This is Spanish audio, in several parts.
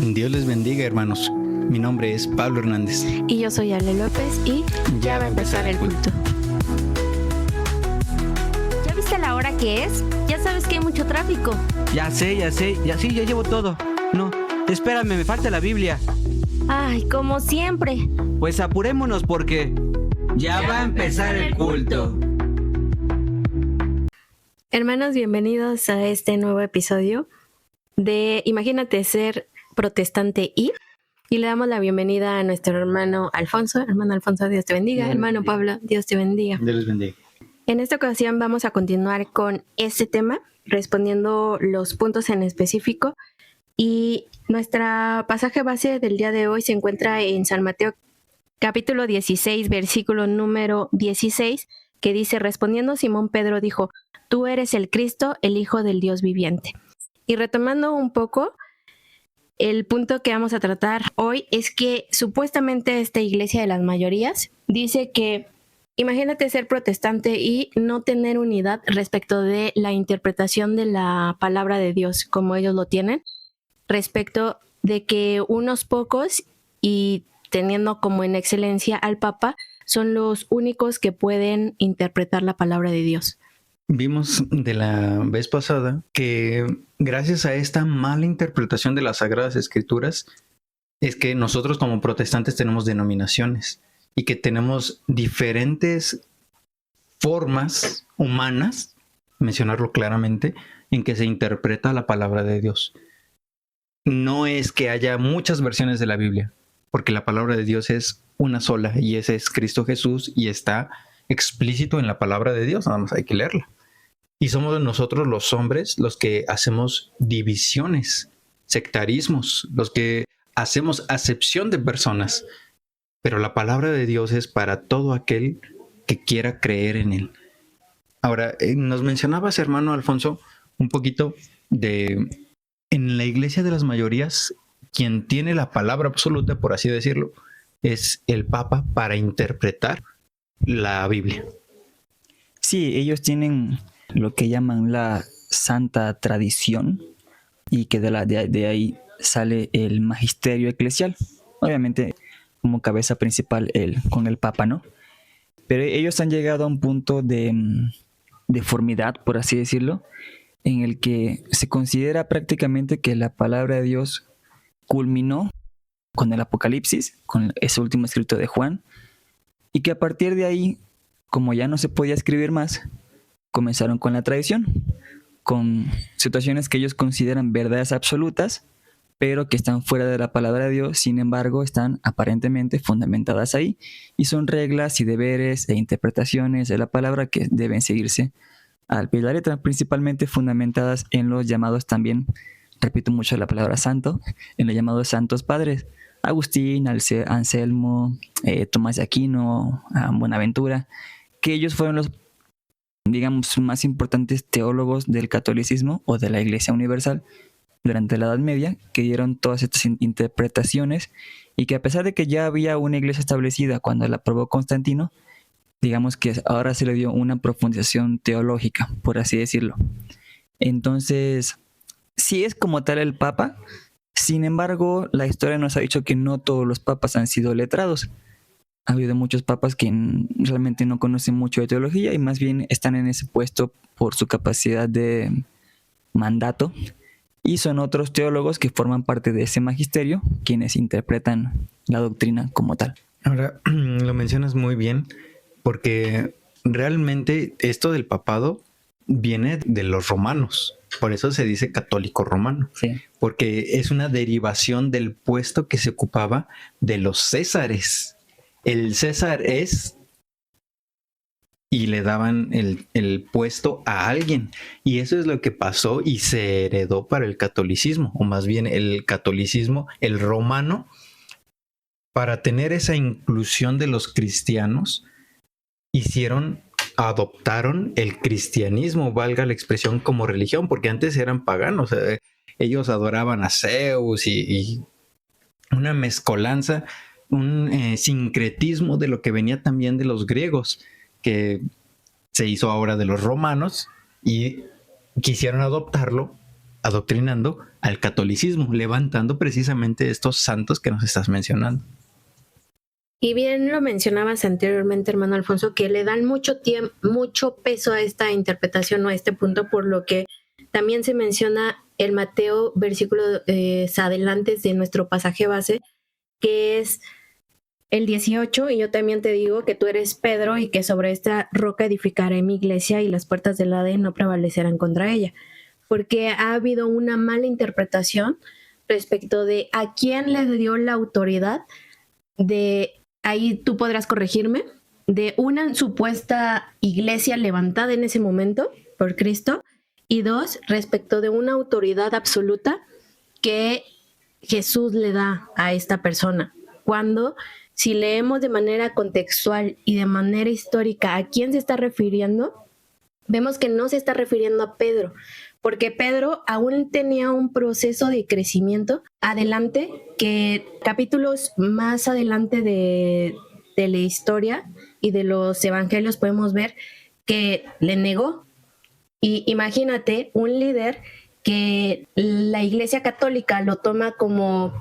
Dios les bendiga, hermanos. Mi nombre es Pablo Hernández. Y yo soy Ale López y ya va a empezar el culto. ¿Ya viste la hora que es? Ya sabes que hay mucho tráfico. Ya sé, ya llevo todo. No, espérame, me falta la Biblia. Ay, como siempre. Pues apurémonos porque ya va a empezar el culto. Hermanos, bienvenidos a este nuevo episodio de Imagínate ser protestante y le damos la bienvenida a nuestro hermano Alfonso. Hermano Alfonso, Dios te bendiga. Dios Hermano bendiga. Pablo, Dios te bendiga. Dios les bendiga. En esta ocasión vamos a continuar con este tema, respondiendo los puntos en específico. Y nuestra pasaje base del día de hoy se encuentra en San Mateo capítulo 16, versículo número 16, que dice: respondiendo Simón Pedro dijo: tú eres el Cristo, el Hijo del Dios viviente. Y retomando un poco, el punto que vamos a tratar hoy es que supuestamente esta iglesia de las mayorías dice que imagínate ser protestante y no tener unidad respecto de la interpretación de la palabra de Dios como ellos lo tienen, respecto de que unos pocos, y teniendo como en excelencia al Papa, son los únicos que pueden interpretar la palabra de Dios. Vimos de la vez pasada que gracias a esta mala interpretación de las Sagradas Escrituras es que nosotros como protestantes tenemos denominaciones y que tenemos diferentes formas humanas, mencionarlo claramente, en que se interpreta la palabra de Dios. No es que haya muchas versiones de la Biblia, porque la palabra de Dios es una sola y ese es Cristo Jesús y está explícito en la palabra de Dios, nada más hay que leerla. Y somos nosotros los hombres los que hacemos divisiones, sectarismos, los que hacemos acepción de personas. Pero la palabra de Dios es para todo aquel que quiera creer en él. Ahora, nos mencionabas, hermano Alfonso, un poquito de en la iglesia de las mayorías, quien tiene la palabra absoluta, por así decirlo, es el Papa para interpretar la Biblia. Sí, ellos tienen lo que llaman la santa tradición y que de ahí sale el magisterio eclesial. Obviamente como cabeza principal con el Papa, ¿no? Pero ellos han llegado a un punto de deformidad, por así decirlo, en el que se considera prácticamente que la palabra de Dios culminó con el Apocalipsis, con ese último escrito de Juan, y que a partir de ahí, como ya no se podía escribir más, comenzaron con la tradición, con situaciones que ellos consideran verdades absolutas, pero que están fuera de la palabra de Dios, sin embargo, están aparentemente fundamentadas ahí, y son reglas y deberes e interpretaciones de la palabra que deben seguirse al pie de la letra, principalmente fundamentadas en los llamados también, repito mucho la palabra santo, en los llamados santos padres, Agustín, Anselmo, Tomás de Aquino, Buenaventura, que ellos fueron los, digamos, más importantes teólogos del catolicismo o de la Iglesia Universal durante la Edad Media, que dieron todas estas interpretaciones y que a pesar de que ya había una iglesia establecida cuando la aprobó Constantino, digamos que ahora se le dio una profundización teológica, por así decirlo. Entonces, sí es como tal el Papa, sin embargo, la historia nos ha dicho que no todos los papas han sido letrados. Ha habido muchos papas que realmente no conocen mucho de teología y más bien están en ese puesto por su capacidad de mandato. Y son otros teólogos que forman parte de ese magisterio quienes interpretan la doctrina como tal. Ahora, lo mencionas muy bien, porque realmente esto del papado viene de los romanos. Por eso se dice católico romano. Sí. Porque es una derivación del puesto que se ocupaba de los césares. El César es, y le daban el puesto a alguien. Y eso es lo que pasó y se heredó para el catolicismo, o más bien el catolicismo, el romano, para tener esa inclusión de los cristianos, adoptaron el cristianismo, valga la expresión, como religión, porque antes eran paganos. Ellos adoraban a Zeus y una mezcolanza, un sincretismo de lo que venía también de los griegos, que se hizo ahora de los romanos y quisieron adoptarlo adoctrinando al catolicismo, levantando precisamente estos santos que nos estás mencionando. Y bien lo mencionabas anteriormente, hermano Alfonso, que le dan mucho peso a esta interpretación o a este punto, por lo que también se menciona el Mateo, versículos adelantes de nuestro pasaje base, que es el 18, y yo también te digo que tú eres Pedro y que sobre esta roca edificaré mi iglesia y las puertas del Hades no prevalecerán contra ella. Porque ha habido una mala interpretación respecto de a quién le dio la autoridad de, ahí tú podrás corregirme, de una supuesta iglesia levantada en ese momento por Cristo, y dos, respecto de una autoridad absoluta que Jesús le da a esta persona. Cuando, si leemos de manera contextual y de manera histórica a quién se está refiriendo, vemos que no se está refiriendo a Pedro, porque Pedro aún tenía un proceso de crecimiento adelante, que capítulos más adelante de la historia y de los evangelios podemos ver que le negó. Y imagínate un líder que la Iglesia Católica lo toma como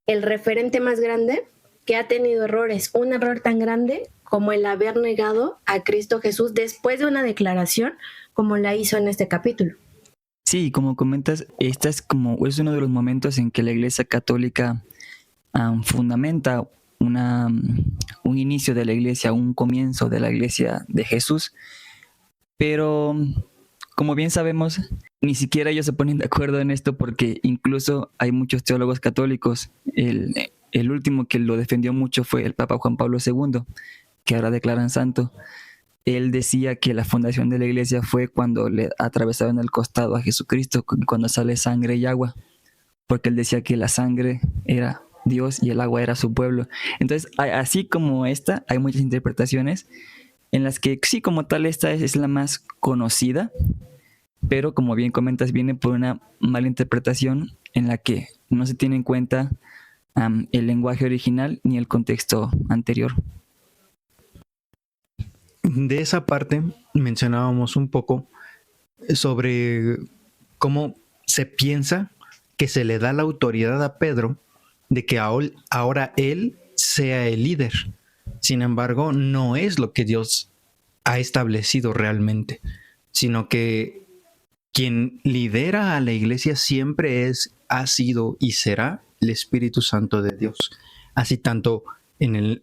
el referente más grande, que ha tenido errores, un error tan grande como el haber negado a Cristo Jesús después de una declaración como la hizo en este capítulo. Sí, como comentas, es uno de los momentos en que la Iglesia Católica fundamenta un inicio de la Iglesia, un comienzo de la Iglesia de Jesús, pero como bien sabemos, ni siquiera ellos se ponen de acuerdo en esto, porque incluso hay muchos teólogos católicos. El último que lo defendió mucho fue el Papa Juan Pablo II, que ahora declaran santo. Él decía que la fundación de la iglesia fue cuando le atravesaron el costado a Jesucristo, cuando sale sangre y agua, porque él decía que la sangre era Dios y el agua era su pueblo. Entonces, así como esta, hay muchas interpretaciones en las que sí, como tal, esta es la más conocida, pero como bien comentas, viene por una mala interpretación en la que no se tiene en cuenta el lenguaje original ni el contexto anterior. De esa parte mencionábamos un poco sobre cómo se piensa que se le da la autoridad a Pedro de que ahora él sea el líder. Sin embargo, no es lo que Dios ha establecido realmente, sino que quien lidera a la iglesia siempre ha sido y será el Espíritu Santo de Dios. Así tanto en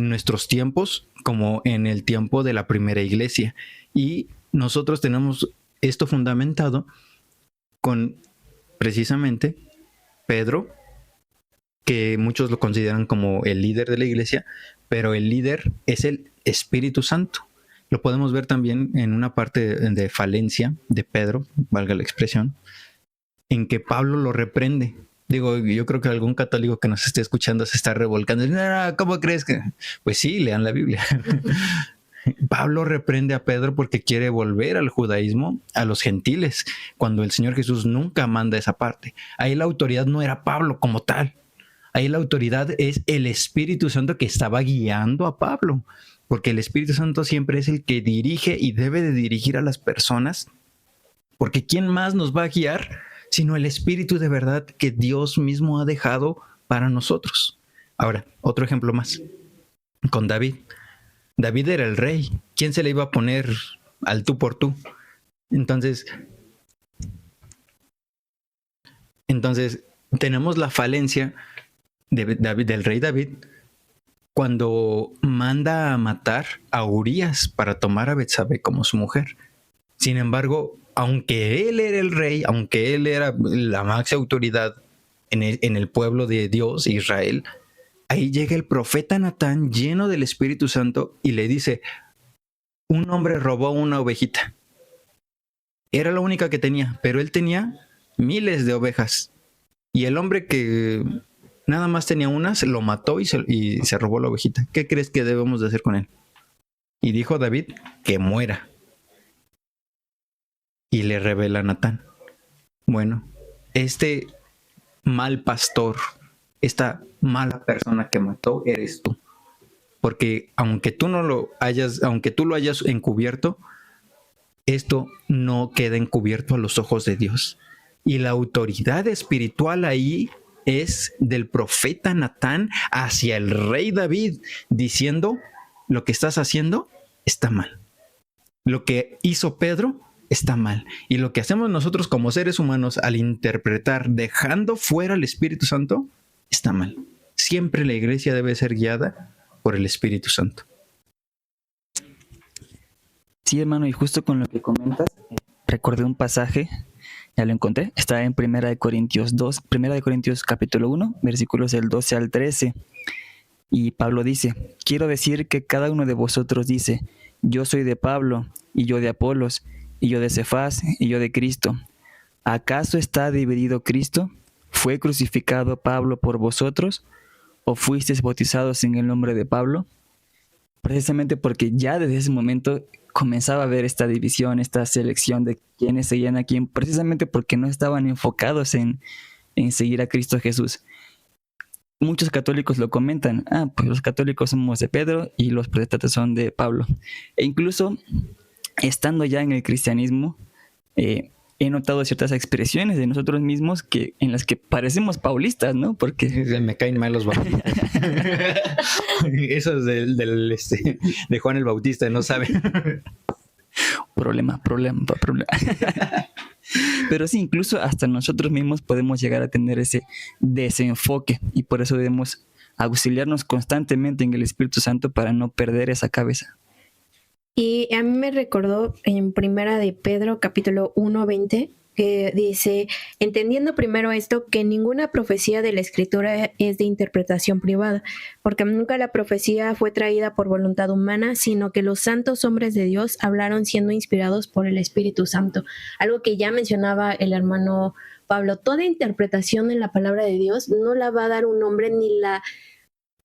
nuestros tiempos como en el tiempo de la primera iglesia. Y nosotros tenemos esto fundamentado con precisamente Pedro, que muchos lo consideran como el líder de la iglesia, pero el líder es el Espíritu Santo. Lo podemos ver también en una parte de falencia de Pedro, valga la expresión, en que Pablo lo reprende. Digo, yo creo que algún católico que nos esté escuchando se está revolcando. No, ¿cómo crees que? Pues sí, lean la Biblia. Pablo reprende a Pedro porque quiere volver al judaísmo, a los gentiles, cuando el Señor Jesús nunca manda esa parte. Ahí la autoridad no era Pablo como tal. Ahí la autoridad es el Espíritu Santo que estaba guiando a Pablo, porque el Espíritu Santo siempre es el que dirige y debe de dirigir a las personas, porque ¿quién más nos va a guiar sino el Espíritu de verdad que Dios mismo ha dejado para nosotros? Ahora, otro ejemplo más, con David. David era el rey. ¿Quién se le iba a poner al tú por tú? Entonces tenemos la falencia de David, del rey David, cuando manda a matar a Urías para tomar a Betsabé como su mujer. Sin embargo, aunque él era el rey, aunque él era la máxima autoridad en el pueblo de Dios, Israel, ahí llega el profeta Natán lleno del Espíritu Santo y le dice: un hombre robó una ovejita. Era la única que tenía, pero él tenía miles de ovejas. Y el hombre que nada más tenía una, se lo mató y se robó la ovejita. ¿Qué crees que debemos de hacer con él? Y dijo David que muera. Y le revela a Natán: bueno, este mal pastor, esta mala persona que mató eres tú. Porque aunque tú lo hayas encubierto, esto no queda encubierto a los ojos de Dios. Y la autoridad espiritual ahí es del profeta Natán hacia el rey David, diciendo, lo que estás haciendo está mal. Lo que hizo Pedro está mal. Y lo que hacemos nosotros como seres humanos al interpretar, dejando fuera al Espíritu Santo, está mal. Siempre la iglesia debe ser guiada por el Espíritu Santo. Sí, hermano, y justo con lo que comentas, recordé un pasaje, ya lo encontré, está en 1 Corintios 2, 1 Corintios capítulo 1, versículos del 12 al 13, y Pablo dice, quiero decir que cada uno de vosotros dice, yo soy de Pablo, y yo de Apolos, y yo de Cefás, y yo de Cristo. ¿Acaso está dividido Cristo? ¿Fue crucificado Pablo por vosotros? ¿O fuisteis bautizados en el nombre de Pablo? Precisamente porque ya desde ese momento comenzaba a haber esta división, esta selección de quiénes seguían a quién, precisamente porque no estaban enfocados en seguir a Cristo Jesús. Muchos católicos lo comentan, pues los católicos somos de Pedro y los protestantes son de Pablo. E incluso, estando ya en el cristianismo, he notado ciertas expresiones de nosotros mismos en las que parecemos paulistas, ¿no? Porque me caen mal los bautistas. Esos de Juan el Bautista, no saben. Problema. Pero sí, incluso hasta nosotros mismos podemos llegar a tener ese desenfoque y por eso debemos auxiliarnos constantemente en el Espíritu Santo para no perder esa cabeza. Y a mí me recordó en Primera de Pedro, capítulo 1:20, que dice, entendiendo primero esto, que ninguna profecía de la Escritura es de interpretación privada, porque nunca la profecía fue traída por voluntad humana, sino que los santos hombres de Dios hablaron siendo inspirados por el Espíritu Santo. Algo que ya mencionaba el hermano Pablo, toda interpretación en la palabra de Dios no la va a dar un hombre ni la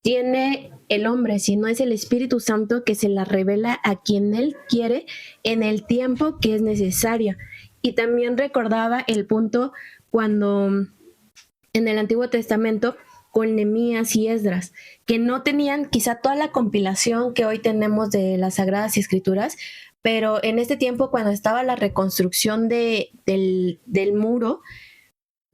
tiene el hombre, sino es el Espíritu Santo que se la revela a quien Él quiere en el tiempo que es necesario. Y también recordaba el punto cuando en el Antiguo Testamento con Nehemías y Esdras, que no tenían quizá toda la compilación que hoy tenemos de las Sagradas Escrituras, pero en este tiempo cuando estaba la reconstrucción del muro,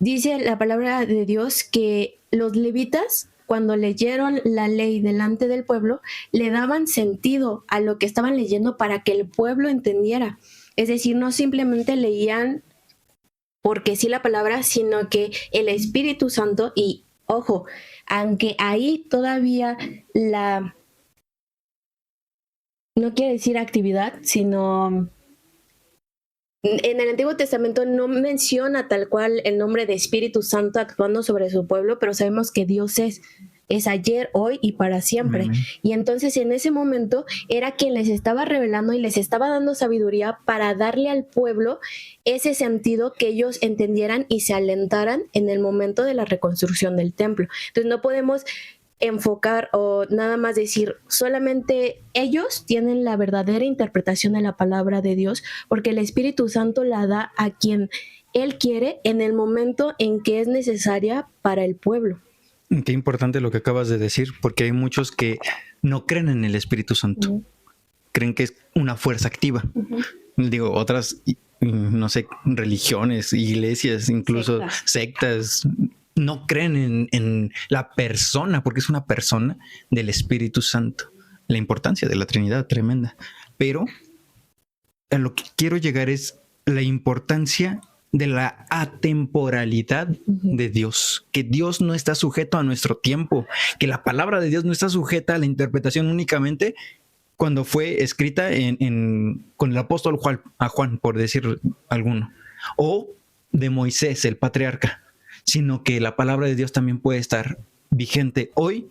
dice la palabra de Dios que los levitas, cuando leyeron la ley delante del pueblo, le daban sentido a lo que estaban leyendo para que el pueblo entendiera. Es decir, no simplemente leían porque sí la palabra, sino que el Espíritu Santo, y ojo, aunque ahí todavía no quiere decir actividad, sino en el Antiguo Testamento no menciona tal cual el nombre de Espíritu Santo actuando sobre su pueblo, pero sabemos que Dios es ayer, hoy y para siempre. Amén. Y entonces en ese momento era quien les estaba revelando y les estaba dando sabiduría para darle al pueblo ese sentido que ellos entendieran y se alentaran en el momento de la reconstrucción del templo. Entonces no podemos enfocar o nada más decir solamente ellos tienen la verdadera interpretación de la palabra de Dios, porque el Espíritu Santo la da a quien Él quiere en el momento en que es necesaria para el pueblo. Qué importante lo que acabas de decir, porque hay muchos que no creen en el Espíritu Santo. Uh-huh. Creen que es una fuerza activa. Uh-huh. Digo, otras, no sé, religiones, iglesias, incluso sectas no creen en la persona, porque es una persona del Espíritu Santo. La importancia de la Trinidad, tremenda. Pero a lo que quiero llegar es la importancia de la atemporalidad de Dios, que Dios no está sujeto a nuestro tiempo, que la palabra de Dios no está sujeta a la interpretación únicamente cuando fue escrita con el apóstol Juan, por decir alguno, o de Moisés, el patriarca, sino que la palabra de Dios también puede estar vigente hoy,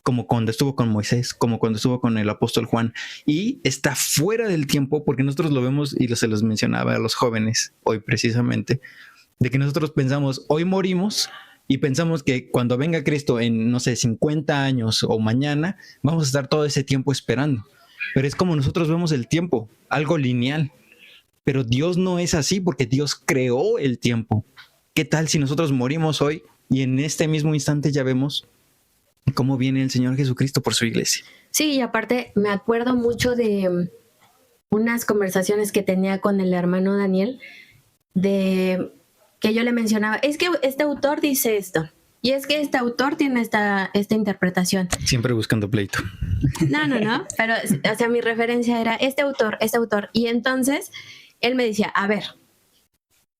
como cuando estuvo con Moisés, como cuando estuvo con el apóstol Juan, y está fuera del tiempo, porque nosotros lo vemos, y se los mencionaba a los jóvenes hoy precisamente, de que nosotros pensamos, hoy morimos, y pensamos que cuando venga Cristo en, no sé, 50 años o mañana, vamos a estar todo ese tiempo esperando. Pero es como nosotros vemos el tiempo, algo lineal. Pero Dios no es así, porque Dios creó el tiempo. ¿Qué tal si nosotros morimos hoy y en este mismo instante ya vemos cómo viene el Señor Jesucristo por su iglesia? Sí, y aparte me acuerdo mucho de unas conversaciones que tenía con el hermano Daniel, de que yo le mencionaba, es que este autor dice esto, y es que este autor tiene esta interpretación. Siempre buscando pleito. No, pero, o sea, mi referencia era este autor, y entonces él me decía, a ver,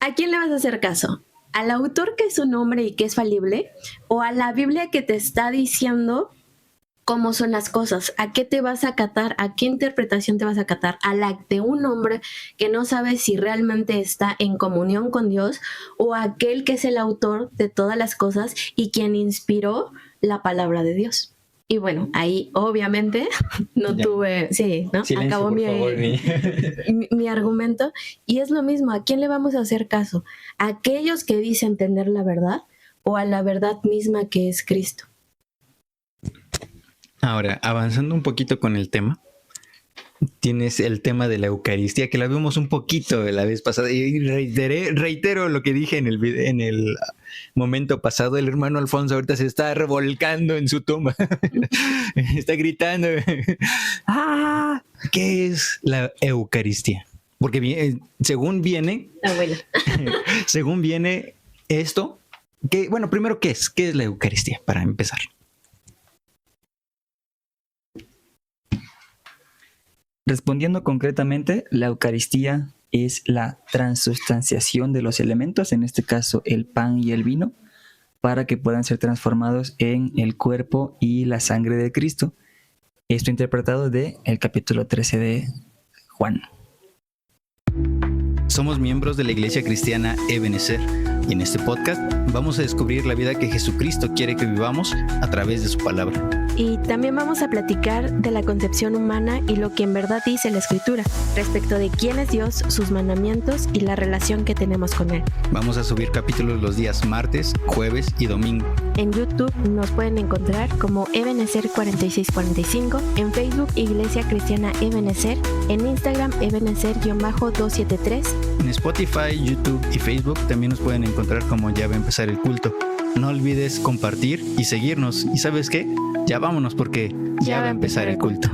¿a quién le vas a hacer caso? ¿Al autor que es su nombre y que es falible? ¿O a la Biblia que te está diciendo cómo son las cosas? ¿A qué te vas a acatar? ¿A qué interpretación te vas a acatar? ¿A la de un hombre que no sabe si realmente está en comunión con Dios? ¿O a aquel que es el autor de todas las cosas y quien inspiró la palabra de Dios? Y bueno, ahí obviamente no Ya. tuve, sí, ¿no? Silencio, Acabó por favor, mi argumento. Y es lo mismo, ¿a quién le vamos a hacer caso? ¿A aquellos que dicen tener la verdad o a la verdad misma que es Cristo? Ahora, avanzando un poquito con el tema, tienes el tema de la Eucaristía, que la vimos un poquito la vez pasada, y reitero lo que dije en el momento pasado. El hermano Alfonso ahorita se está revolcando en su tumba, está gritando. ¡Ah! ¿Qué es la Eucaristía? Porque según viene esto, que, bueno, primero, ¿qué es? ¿Qué es la Eucaristía? Para empezar. Respondiendo concretamente, la Eucaristía es la transustanciación de los elementos, en este caso el pan y el vino, para que puedan ser transformados en el cuerpo y la sangre de Cristo. Esto interpretado de el capítulo 13 de Juan. Somos miembros de la Iglesia Cristiana Ebenezer, y en este podcast vamos a descubrir la vida que Jesucristo quiere que vivamos a través de su palabra. Y también vamos a platicar de la concepción humana y lo que en verdad dice la Escritura respecto de quién es Dios, sus mandamientos y la relación que tenemos con Él. Vamos a subir capítulos los días martes, jueves y domingo. En YouTube nos pueden encontrar como Ebenezer 4645, en Facebook Iglesia Cristiana Ebenezer, en Instagram Ebenezer-273. En Spotify, YouTube y Facebook también nos pueden encontrar como Ya va a empezar el culto. No olvides compartir y seguirnos. ¿Y sabes qué? Ya vámonos porque ya va a empezar el culto.